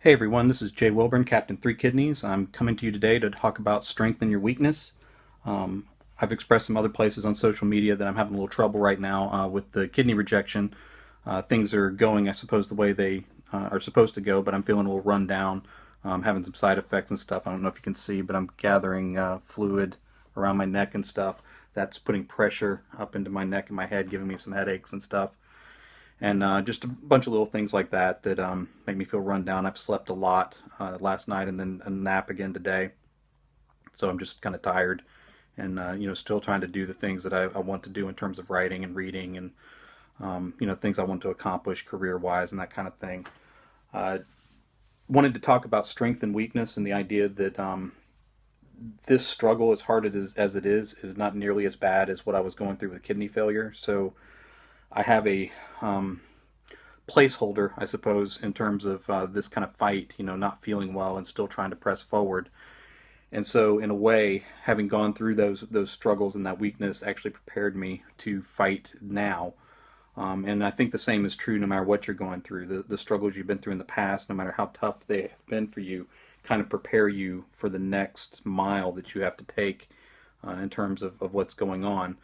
Hey everyone, this is Jay Wilburn, Captain Three Kidneys. I'm coming to you today to talk about strengthen your weakness. I've expressed some other places on social media that I'm having a little trouble right now with the kidney rejection. Things are going, I suppose, the way they are supposed to go, but I'm feeling a little run down, having some side effects and stuff. I don't know if you can see, but I'm gathering fluid around my neck and stuff. That's putting pressure up into my neck and my head, giving me some headaches and stuff, and just a bunch of little things like that that make me feel run down. I've slept a lot last night and then a nap again today, so I'm just kind of tired and still trying to do the things that I want to do in terms of writing and reading and things I want to accomplish career-wise and that kind of thing. Uh, Wanted to talk about strength and weakness and the idea that this struggle, as hard as it is not nearly as bad as what I was going through with kidney failure. So I have a placeholder, I suppose, in terms of this kind of fight, not feeling well and still trying to press forward. And so, in a way, having gone through those struggles and that weakness actually prepared me to fight now. And I think the same is true no matter what you're going through. The struggles you've been through in the past, no matter how tough they have been for you, kind of prepare you for the next mile that you have to take in terms of what's going on.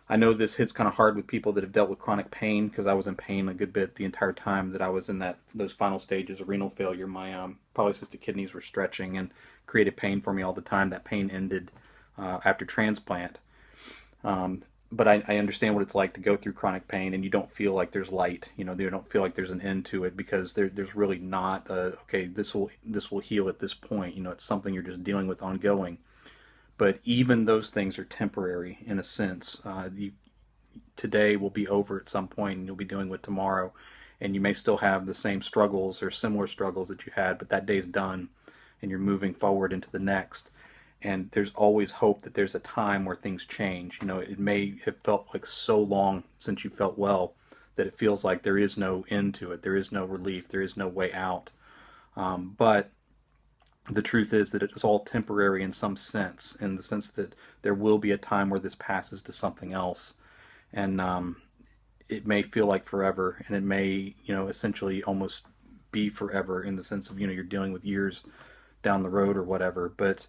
I know this hits kind of hard with people that have dealt with chronic pain because I was in pain a good bit the entire time that I was in those final stages of renal failure. My polycystic kidneys were stretching and created pain for me all the time. That pain ended after transplant. But I understand what it's like to go through chronic pain and you don't feel like there's light. You don't feel like there's an end to it because there's really not okay, this will heal at this point. It's something you're just dealing with ongoing. But even those things are temporary in a sense. Today will be over at some point and you'll be dealing with tomorrow, and you may still have the same struggles or similar struggles that you had, but that day's done and you're moving forward into the next. And there's always hope that there's a time where things change. It may have felt like so long since you felt well that it feels like there is no end to it, there is no relief, there is no way out. But the truth is that it's all temporary in some sense, in the sense that there will be a time where this passes to something else, and it may feel like forever, and it may, essentially almost be forever in the sense of, you're dealing with years down the road or whatever. But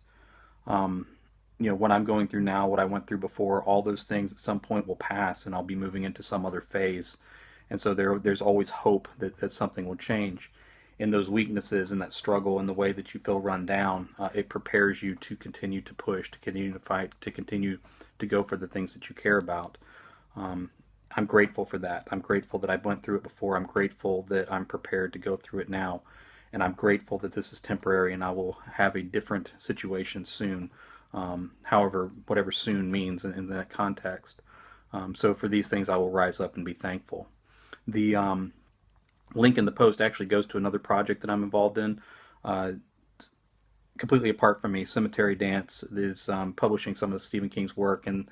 what I'm going through now, what I went through before, all those things at some point will pass, and I'll be moving into some other phase, and so there's always hope that something will change. In those weaknesses and that struggle and the way that you feel run down, it prepares you to continue to push, to continue to fight, to continue to go for the things that you care about. I'm grateful for that. I'm grateful that I went through it before. I'm grateful that I'm prepared to go through it now. And I'm grateful that this is temporary and I will have a different situation soon, however, whatever soon means in that context. So for these things, I will rise up and be thankful. The link in the post actually goes to another project that I'm involved in, completely apart from me. Cemetery Dance is publishing some of Stephen King's work, and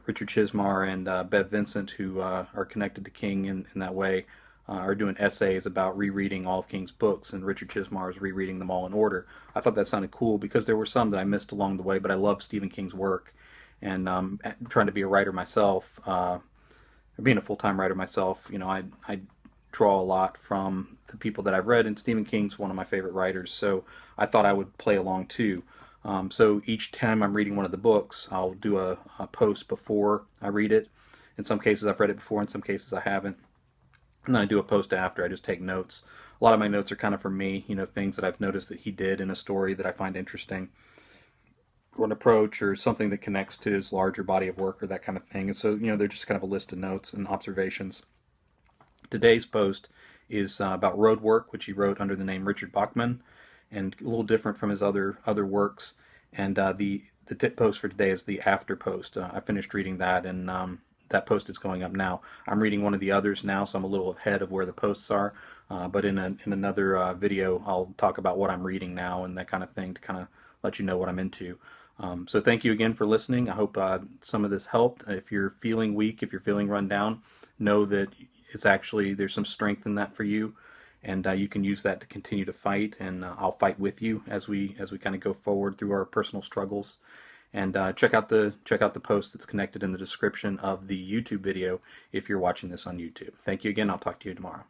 Richard Chizmar and Bev Vincent, who are connected to King in that way, are doing essays about rereading all of King's books, and Richard Chizmar is rereading them all in order. I thought that sounded cool because there were some that I missed along the way, but I love Stephen King's work, and trying to be a writer myself, being a full-time writer myself, I draw a lot from the people that I've read, and Stephen King's one of my favorite writers, so I thought I would play along too. So each time I'm reading one of the books, I'll do a post before I read it. In some cases I've read it before, in some cases I haven't. And then I do a post after. I just take notes. A lot of my notes are kind of for me, things that I've noticed that he did in a story that I find interesting, or an approach, or something that connects to his larger body of work, or that kind of thing. And so, they're just kind of a list of notes and observations. Today's post is about road work, which he wrote under the name Richard Bachman, and a little different from his other works. And the tip post for today is the after post. I finished reading that, and that post is going up now. I'm reading one of the others now, so I'm a little ahead of where the posts are. But in another video, I'll talk about what I'm reading now and that kind of thing to kind of let you know what I'm into. So thank you again for listening. I hope some of this helped. If you're feeling weak, if you're feeling run down, know that it's actually, there's some strength in that for you, and you can use that to continue to fight, and I'll fight with you as we kind of go forward through our personal struggles. And check out the post that's connected in the description of the YouTube video if you're watching this on YouTube. Thank you again. I'll talk to you tomorrow.